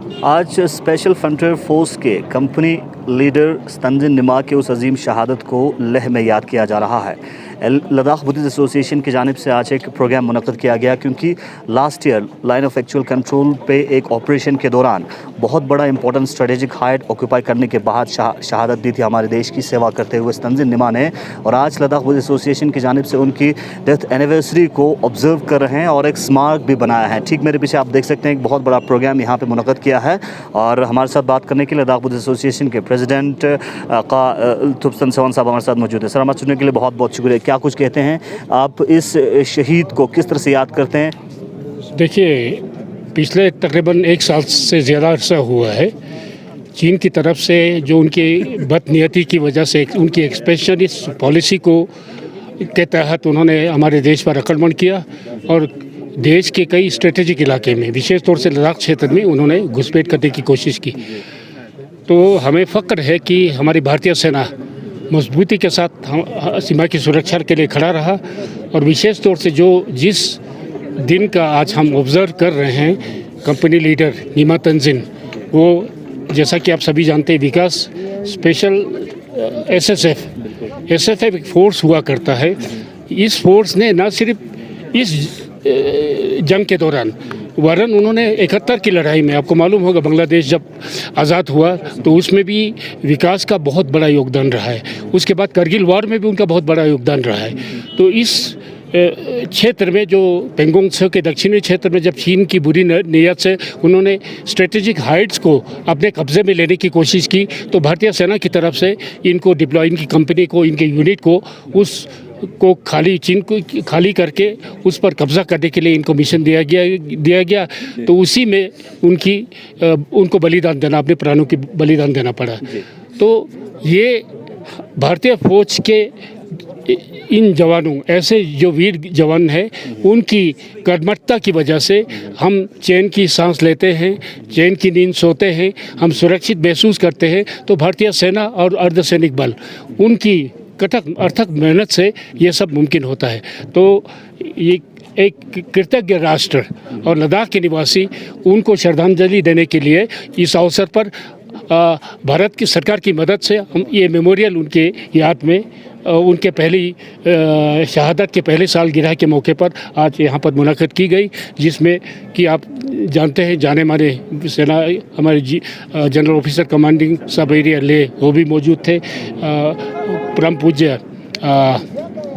आज special frontier force के company leader Tenzin Nima के उस अजीम शहादत को लेह में याद किया जा रहा है। लद्दाख बुद्धिस्ट एसोसिएशन की जानिब से आज एक प्रोग्राम मुनक़्क़द किया गया, क्योंकि last year line of actual control पे एक ऑपरेशन के दौरान बहुत बड़ा इंपॉर्टेंट स्ट्रेटेजिक हाइट ऑक्यूपाई करने के बाद शहादत दी थी हमारे देश की सेवा करते हुए तंजिन निमा ने। और आज लद्दाख बुद्धिस्ट एसोसिएशन की जानिब से उनकी डेथ एनिवर्सरी को ऑब्जर्व कर रहे हैं और एक स्मारक भी बनाया है। ठीक मेरे पीछे आप देख सकते हैं एक बहुत बड़ा प्रोग्राम यहाँ पे मुनक़्क़द किया है। और हमारे साथ बात करने के लिए लद्दाख बुद्धिस्ट एसोसिएशन के प्रेसिडेंट थुप्सन सवन साहब हमारे साथ मौजूद है। सर, हमारे सुनने के लिए बहुत बहुत शुक्रिया। क्या कुछ कहते हैं आप, इस शहीद को किस तरह से याद करते हैं? देखिए, पिछले तकरीबन 1 साल से ज़्यादा अर्सा हुआ है चीन की तरफ से जो उनकी बदनीयती की वजह से उनकी एक्सपेंशनिस्ट पॉलिसी को के तहत उन्होंने हमारे देश पर आक्रमण किया और देश के कई स्ट्रेटेजिक इलाके में, विशेष तौर से लद्दाख क्षेत्र में उन्होंने घुसपैठ करने की कोशिश की। तो हमें फ़ख्र है कि हमारी भारतीय सेना मजबूती के साथ सीमा की सुरक्षा के लिए खड़ा रहा। और विशेष तौर से जिस दिन का आज हम ऑब्ज़र्व कर रहे हैं, कंपनी लीडर निमा तंजिन, वो जैसा कि आप सभी जानते हैं, विकास स्पेशल एसएसएफ एक फोर्स हुआ करता है। इस फोर्स ने न सिर्फ इस जंग के दौरान, वरन उन्होंने 71 की लड़ाई में, आपको मालूम होगा बांग्लादेश जब आज़ाद हुआ तो उसमें भी विकास का बहुत बड़ा योगदान रहा है। उसके बाद करगिल वॉर में भी उनका बहुत बड़ा योगदान रहा है। तो इस क्षेत्र में, जो पेंगोंग त्सो के दक्षिणी क्षेत्र में, जब चीन की बुरी नीयत से उन्होंने स्ट्रेटेजिक हाइट्स को अपने कब्जे में लेने की कोशिश की, तो भारतीय सेना की तरफ से इनको डिप्लॉय, इनकी कंपनी को, इनके यूनिट को चीन को खाली करके उस पर कब्जा करने के लिए इनको मिशन दिया गया। तो उसी में उनको बलिदान देना, अपने प्राणों की बलिदान देना पड़ा। तो ये भारतीय फौज के इन जवानों, ऐसे जो वीर जवान हैं, उनकी कर्मठता की वजह से हम चैन की सांस लेते हैं, चैन की नींद सोते हैं, हम सुरक्षित महसूस करते हैं। तो भारतीय सेना और अर्धसैनिक बल, उनकी अथक मेहनत से ये सब मुमकिन होता है। तो ये एक कृतज्ञ राष्ट्र और लद्दाख के निवासी उनको श्रद्धांजलि देने के लिए इस अवसर पर भारत की सरकार की मदद से हम ये मेमोरियल उनके याद में, उनके पहली शहादत के पहले सालगिरह के मौके पर आज यहाँ पर मुनाक़द की गई, जिसमें कि आप जानते हैं जाने माने सेना हमारे जनरल ऑफिसर कमांडिंग सब एरिया ले, वो भी मौजूद थे। परम पूज्य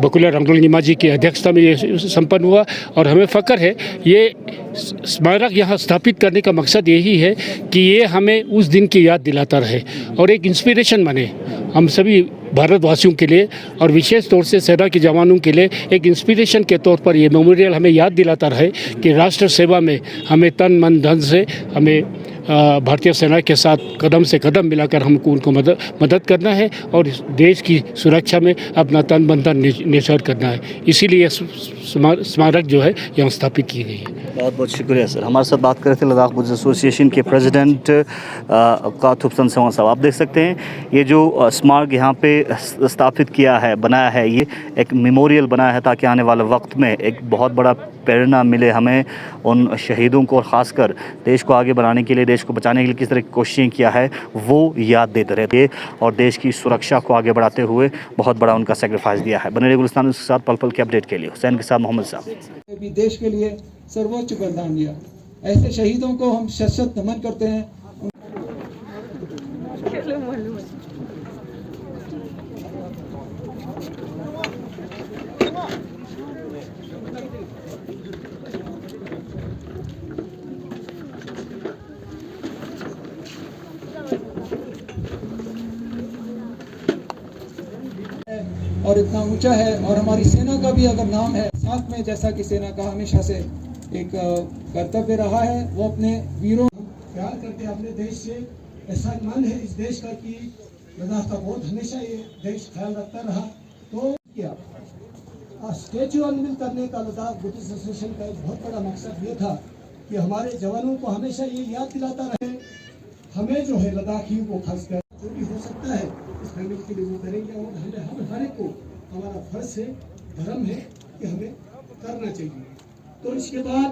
बकुला रंगोल निमा जी की अध्यक्षता में ये संपन्न हुआ। और हमें फ़ख्र है, ये स्मारक यहाँ स्थापित करने का मकसद यही है कि ये हमें उस दिन की याद दिलाता रहे और एक इंस्पिरेशन बने हम सभी भारतवासियों के लिए, और विशेष तौर से सेना के जवानों के लिए एक इंस्पिरेशन के तौर पर ये मेमोरियल हमें याद दिलाता रहे कि राष्ट्र सेवा में हमें तन मन धन से हमें भारतीय सेना के साथ कदम से कदम मिलाकर हमको उनको मदद करना है और देश की सुरक्षा में अपना तन मन धन निछावर करना है। इसीलिए स्मारक जो है यहाँ स्थापित की गई है। बहुत बहुत शुक्रिया सर। हमारे साथ बात कर रहे थे लद्दाख बुद्धिस्ट एसोसिएशन के प्रेसिडेंट थुप्सन सवन साहब। आप देख सकते हैं ये जो स्मारक यहाँ पे स्थापित किया है, बनाया है, ये एक मेमोरियल बनाया है ताकि आने वाले वक्त में एक बहुत बड़ा प्रेरणा मिले हमें उन शहीदों को, और ख़ासकर देश को आगे बढ़ाने के लिए, देश को बचाने के लिए किस तरह की कोशिशें किया है वो याद देते रहते और देश की सुरक्षा को आगे बढ़ाते हुए बहुत बड़ा उनका सेक्रीफाइस दिया है। बने रहिए गुलिस्तान के साथ पल पल के अपडेट के लिए। हुसैन के साथ मोहम्मद साहब। भी देश के लिए सर्वोच्च बलिदान दिया, ऐसे शहीदों को हम शत नमन करते हैं। और इतना ऊंचा है, और हमारी सेना का भी अगर नाम है साथ में, जैसा कि सेना का हमेशा से एक कर्तव्य रहा है, वो अपने वीरों प्यार करते हैं अपने देश से। ऐसा मान है इस देश का कि लद्दाख का बहुत हमेशा ये देश ख्याल रखता रहा। तो क्या स्टैच्यू अनवील करने का लद्दाख बुद्धिस्ट एसोसिएशन का एक बहुत बड़ा मकसद ये था कि हमारे जवानों को हमेशा ये याद दिलाता रहे, हमें जो है लद्दाखियों को खासकर जो भी हो सकता है इस फैमिली के लिए वो करेंगे। और हम हर एक को हमारा फर्ज है, धर्म है कि हमें करना चाहिए। तो इसके बाद